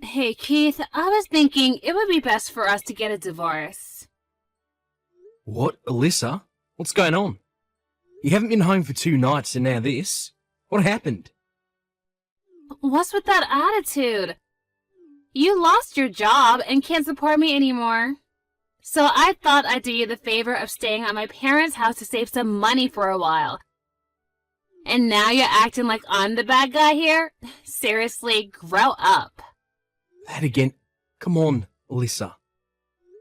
Hey, Keith, I was thinking it would be best for us to get a divorce. What, Alyssa? What's going on? You haven't been home for 2 nights and now this. What happened? What's with that attitude? You lost your job and can't support me anymore. So I thought I'd do you the favor of staying at my parents' house to save some money for a while. And now you're acting like I'm the bad guy here? Seriously, grow up. That again. Come on, Alyssa.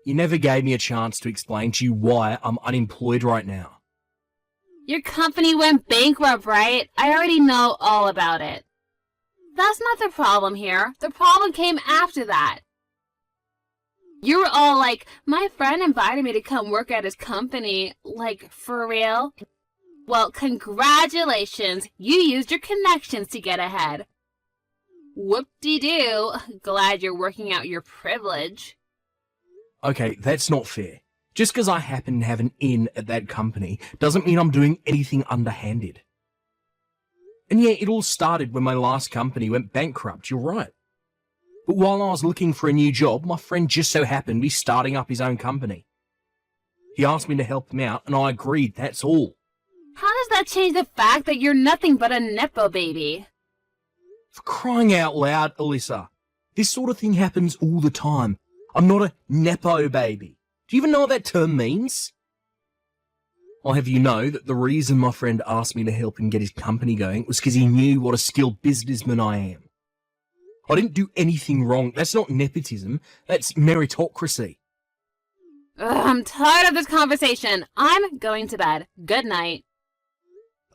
You never gave me a chance to explain to you why I'm unemployed right now. Your company went bankrupt, right? I already know all about it. That's not the problem here. The problem came after that. You were all like, my friend invited me to come work at his company. Like, for real? Well, congratulations. You used your connections to get ahead. Whoop-de-doo. Glad you're working out your privilege. Okay, that's not fair. Just because I happen to have an in at that company doesn't mean I'm doing anything underhanded. And yeah, it all started when my last company went bankrupt, you're right. But while I was looking for a new job, my friend just so happened to be starting up his own company. He asked me to help him out, and I agreed, that's all. How does that change the fact that you're nothing but a Nepo baby? For crying out loud, Alyssa. This sort of thing happens all the time. I'm not a Nepo baby. Do you even know what that term means? I'll have you know that the reason my friend asked me to help him get his company going was because he knew what a skilled businessman I am. I didn't do anything wrong. That's not nepotism. That's meritocracy. I'm tired of this conversation. I'm going to bed. Good night.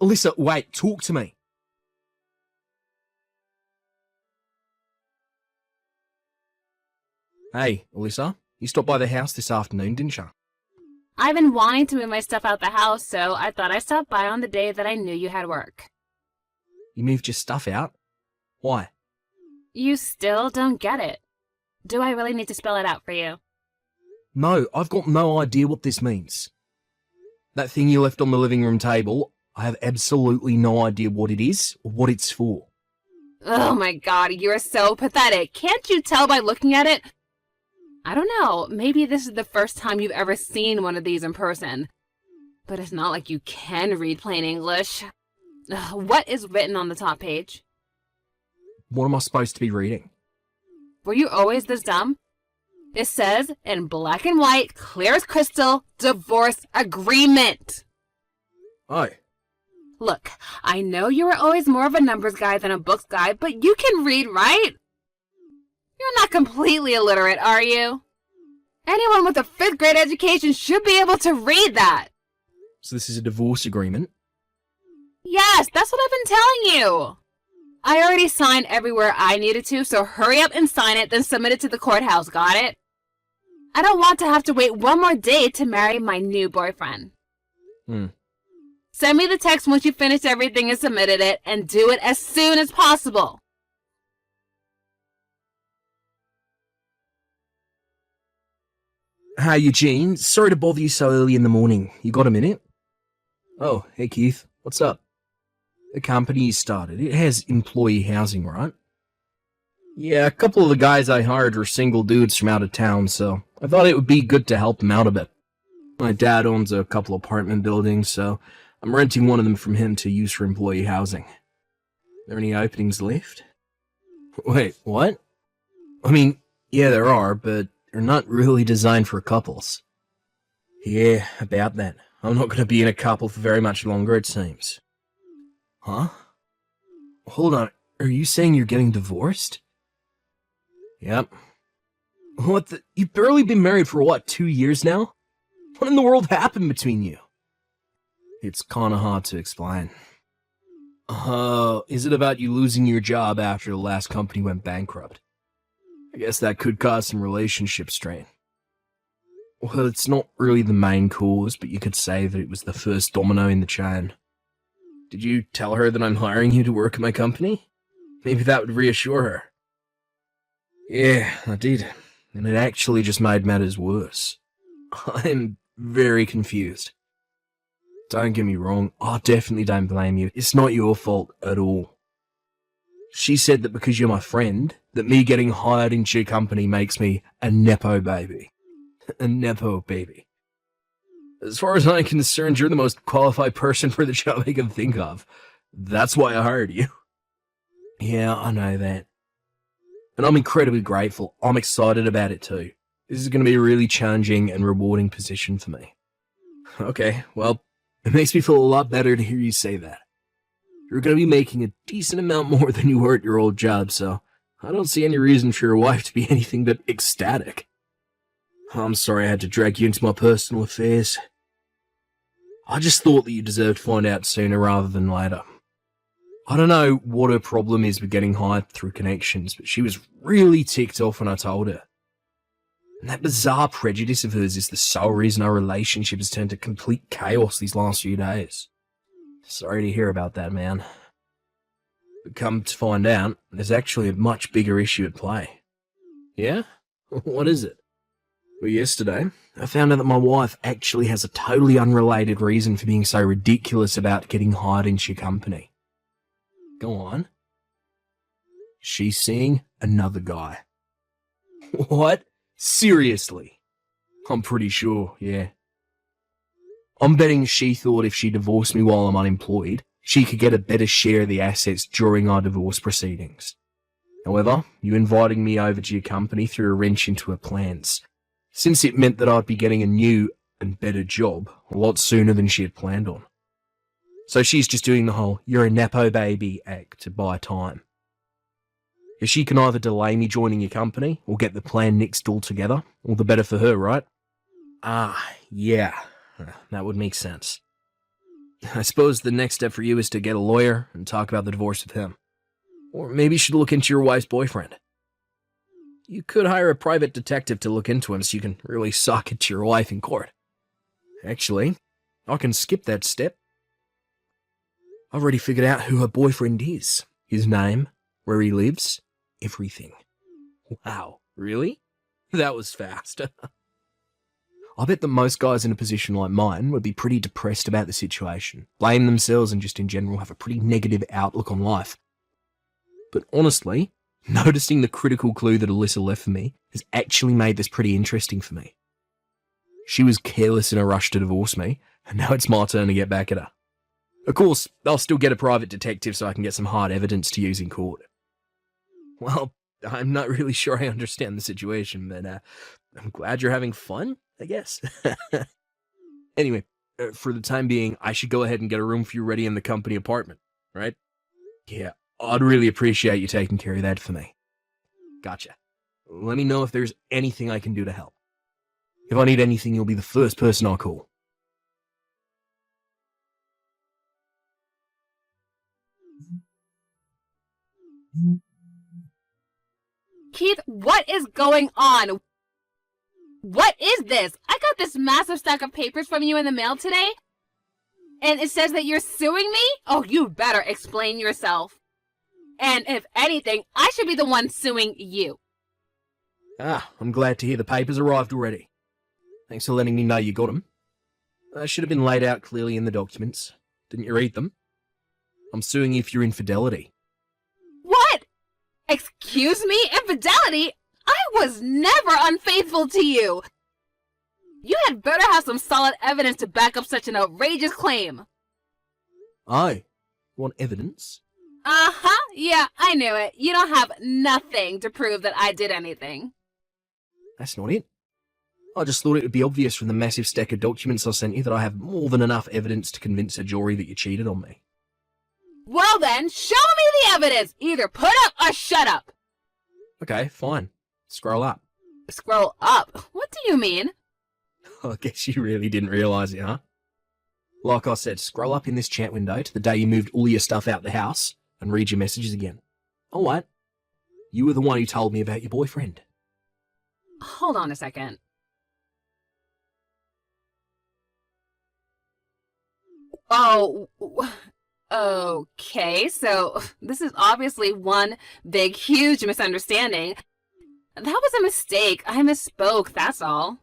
Alyssa, wait, talk to me. Hey, Alyssa, you stopped by the house this afternoon, didn't you? I've been wanting to move my stuff out the house, so I thought I'd stop by on the day that I knew you had work. You moved your stuff out? Why? You still don't get it. Do I really need to spell it out for you? No, I've got no idea what this means. That thing you left on the living room table, I have absolutely no idea what it is or what it's for. Oh my god, you're so pathetic. Can't you tell by looking at it? I don't know, maybe this is the first time you've ever seen one of these in person. But it's not like you can read plain English. What is written on the top page? What am I supposed to be reading? Were you always this dumb? It says, in black and white, clear as crystal, divorce agreement. Oh. Look, I know you were always more of a numbers guy than a books guy, but you can read, right? You're not completely illiterate, are you? Anyone with a 5th grade education should be able to read that. So this is a divorce agreement? Yes, that's what I've been telling you. I already signed everywhere I needed to, so hurry up and sign it, then submit it to the courthouse, got it? I don't want to have to wait one more day to marry my new boyfriend. Send me the text once you finish everything and submitted it, and do it as soon as possible. Hey, Eugene. Sorry to bother you so early in the morning. You got a minute? Oh, hey, Keith. What's up? The company you started, it has employee housing, right? Yeah, a couple of the guys I hired were single dudes from out of town, so I thought it would be good to help them out a bit. My dad owns a couple apartment buildings, so I'm renting one of them from him to use for employee housing. There any openings left? Wait, what? I mean, yeah, there are, but they're not really designed for couples. Yeah, about that. I'm not going to be in a couple for very much longer, it seems. Huh? Hold on, are you saying you're getting divorced? Yep. What the? You've barely been married for what, 2 years now? What in the world happened between you? It's kinda hard to explain. Is it about you losing your job after the last company went bankrupt? I guess that could cause some relationship strain. Well, it's not really the main cause, but you could say that it was the first domino in the chain. Did you tell her that I'm hiring you to work at my company? Maybe that would reassure her. Yeah, I did, and it actually just made matters worse. I'm very confused. Don't get me wrong, I definitely don't blame you. It's not your fault at all. She said that because you're my friend, that me getting hired into your company makes me a Nepo baby. A Nepo baby. As far as I'm concerned, you're the most qualified person for the job I can think of. That's why I hired you. Yeah, I know that. And I'm incredibly grateful. I'm excited about it too. This is going to be a really challenging and rewarding position for me. Okay, well, it makes me feel a lot better to hear you say that. You're going to be making a decent amount more than you were at your old job, so I don't see any reason for your wife to be anything but ecstatic. I'm sorry I had to drag you into my personal affairs. I just thought that you deserved to find out sooner rather than later. I don't know what her problem is with getting hired through connections, but she was really ticked off when I told her. And that bizarre prejudice of hers is the sole reason our relationship has turned to complete chaos these last few days. Sorry to hear about that, man. But come to find out, there's actually a much bigger issue at play. Yeah? What is it? Well, yesterday, I found out that my wife actually has a totally unrelated reason for being so ridiculous about getting hired into your company. Go on. She's seeing another guy. What? Seriously? I'm pretty sure, yeah. I'm betting she thought if she divorced me while I'm unemployed, she could get a better share of the assets during our divorce proceedings. However, you inviting me over to your company threw a wrench into her plans, since it meant that I'd be getting a new and better job a lot sooner than she had planned on. So she's just doing the whole "you're a Nepo baby" act to buy time. If she can either delay me joining your company or get the plan nixed altogether, all the better for her, right? Yeah, that would make sense. I suppose the next step for you is to get a lawyer and talk about the divorce with him. Or maybe you should look into your wife's boyfriend. You could hire a private detective to look into him so you can really sock it to your wife in court. Actually, I can skip that step. I've already figured out who her boyfriend is. His name, where he lives, everything. Wow, really? That was fast. I bet that most guys in a position like mine would be pretty depressed about the situation, blame themselves and just in general have a pretty negative outlook on life. But honestly, noticing the critical clue that Alyssa left for me has actually made this pretty interesting for me. She was careless in a rush to divorce me, and now it's my turn to get back at her. Of course, I'll still get a private detective so I can get some hard evidence to use in court. Well, I'm not really sure I understand the situation, but I'm glad you're having fun, I guess. Anyway, for the time being, I should go ahead and get a room for you ready in the company apartment, right? Yeah, I'd really appreciate you taking care of that for me. Gotcha. Let me know if there's anything I can do to help. If I need anything, you'll be the first person I'll call. Keith, what is going on? What is this? I got this massive stack of papers from you in the mail today, and it says that you're suing me? Oh, you better explain yourself. And if anything, I should be the one suing you. I'm glad to hear the papers arrived already. Thanks for letting me know you got them. They should have been laid out clearly in the documents. Didn't you read them? I'm suing you for your infidelity. What? Excuse me? Infidelity? I was never unfaithful to you. You had better have some solid evidence to back up such an outrageous claim. You want evidence? Uh-huh. Yeah, I knew it. You don't have nothing to prove that I did anything. That's not it. I just thought it would be obvious from the massive stack of documents I sent you that I have more than enough evidence to convince a jury that you cheated on me. Well then, show me the evidence! Either put up or shut up! Okay, fine. Scroll up. Scroll up? What do you mean? I guess you really didn't realise it, huh? Like I said, scroll up in this chat window to the day you moved all your stuff out the house and read your messages again. Oh, what? You were the one who told me about your boyfriend. Hold on a second. Oh, okay, so this is obviously one big, huge misunderstanding. That was a mistake. I misspoke, that's all.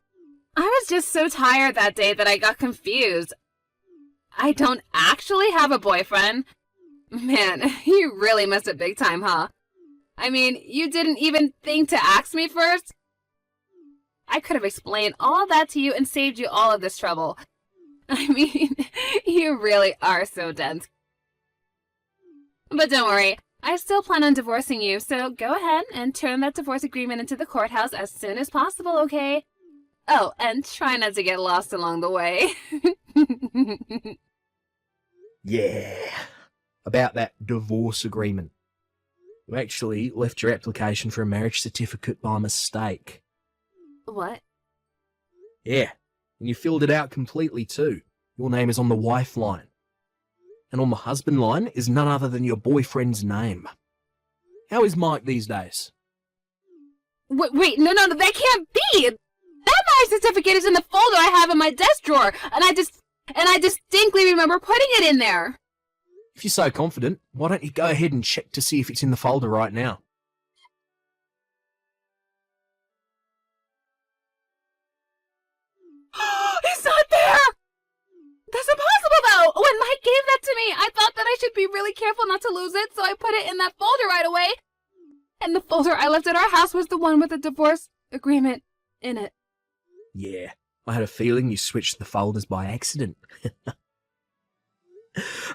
I was just so tired that day that I got confused. I don't actually have a boyfriend. Man, you really missed it big time, huh? I mean, you didn't even think to ask me first? I could have explained all that to you and saved you all of this trouble. I mean, you really are so dense. But don't worry, I still plan on divorcing you, so go ahead and turn that divorce agreement into the courthouse as soon as possible, okay? Oh, and try not to get lost along the way. Yeah. About that divorce agreement. You actually left your application for a marriage certificate by mistake. What? Yeah. And you filled it out completely too. Your name is on the wife line. And on the husband line is none other than your boyfriend's name. How is Mike these days? Wait, no, that can't be! That marriage certificate is in the folder I have in my desk drawer, and I distinctly remember putting it in there. If you're so confident, why don't you go ahead and check to see if it's in the folder right now? It's not there! That's impossible, though! When Mike gave that to me, I thought that I should be really careful not to lose it, so I put it in that folder right away. And the folder I left at our house was the one with the divorce agreement in it. Yeah, I had a feeling you switched the folders by accident.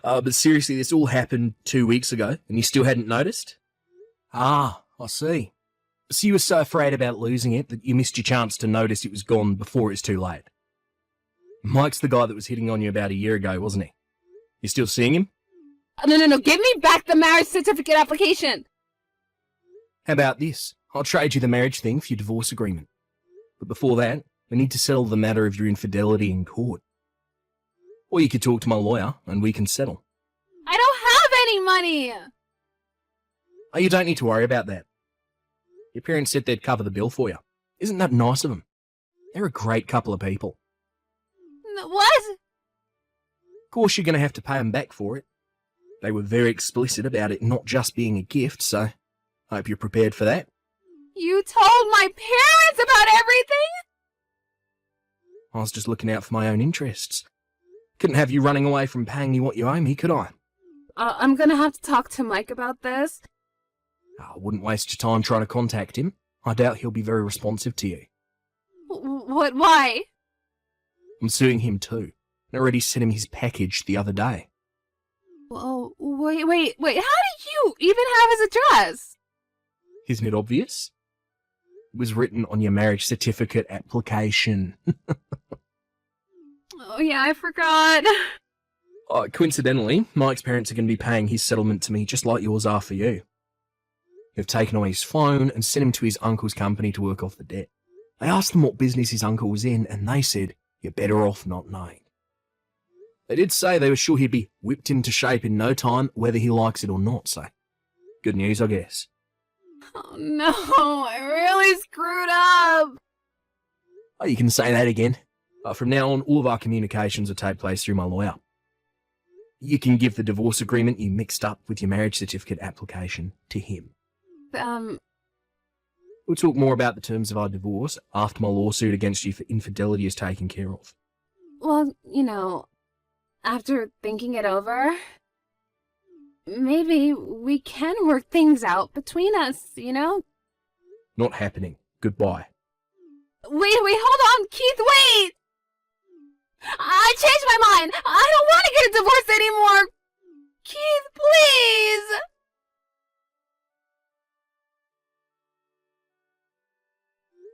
But seriously, this all happened 2 weeks ago, and you still hadn't noticed? Ah, I see. So you were so afraid about losing it that you missed your chance to notice it was gone before it's too late. Mike's the guy that was hitting on you about a year ago, wasn't he? You still seeing him? No, give me back the marriage certificate application! How about this? I'll trade you the marriage thing for your divorce agreement. But before that, we need to settle the matter of your infidelity in court. Or you could talk to my lawyer, and we can settle. I don't have any money! Oh, you don't need to worry about that. Your parents said they'd cover the bill for you. Isn't that nice of them? They're a great couple of people. What? Of course you're going to have to pay them back for it. They were very explicit about it not just being a gift, so I hope you're prepared for that. You told my parents about everything? I was just looking out for my own interests. Couldn't have you running away from paying me what you owe me, could I? I'm gonna have to talk to Mike about this. I wouldn't waste your time trying to contact him. I doubt he'll be very responsive to you. What? Why? I'm suing him too. I already sent him his package the other day. Well, wait, how do you even have his address? Isn't it obvious? It was written on your marriage certificate application. Oh yeah, I forgot. Coincidentally, Mike's parents are going to be paying his settlement to me just like yours are for you. They've taken away his phone and sent him to his uncle's company to work off the debt. I asked them what business his uncle was in, and they said, you're better off not knowing. They did say they were sure he'd be whipped into shape in no time, whether he likes it or not, so good news, I guess. Oh no, I really screwed up. Oh, you can say that again. From now on, all of our communications will take place through my lawyer. You can give the divorce agreement you mixed up with your marriage certificate application to him. We'll talk more about the terms of our divorce after my lawsuit against you for infidelity is taken care of. Well, after thinking it over, maybe we can work things out between us, Not happening. Goodbye. Wait, hold on, Keith, wait! I changed my mind! I don't want to get a divorce anymore! Keith, please!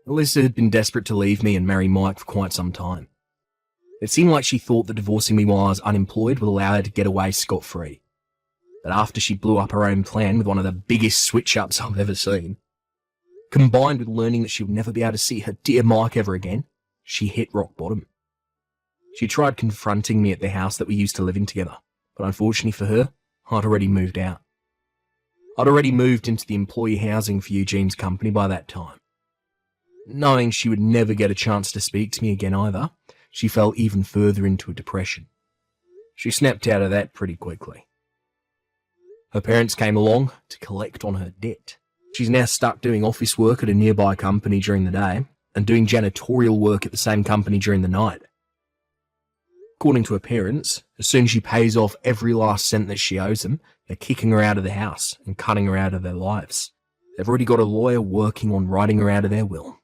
Alyssa had been desperate to leave me and marry Mike for quite some time. It seemed like she thought that divorcing me while I was unemployed would allow her to get away scot-free. But after she blew up her own plan with one of the biggest switch-ups I've ever seen, combined with learning that she would never be able to see her dear Mike ever again, she hit rock bottom. She tried confronting me at the house that we used to live in together, but unfortunately for her, I'd already moved out. I'd already moved into the employee housing for Eugene's company by that time. Knowing she would never get a chance to speak to me again either, she fell even further into a depression. She snapped out of that pretty quickly. Her parents came along to collect on her debt. She's now stuck doing office work at a nearby company during the day and doing janitorial work at the same company during the night. According to her parents, as soon as she pays off every last cent that she owes them, they're kicking her out of the house and cutting her out of their lives. They've already got a lawyer working on writing her out of their will.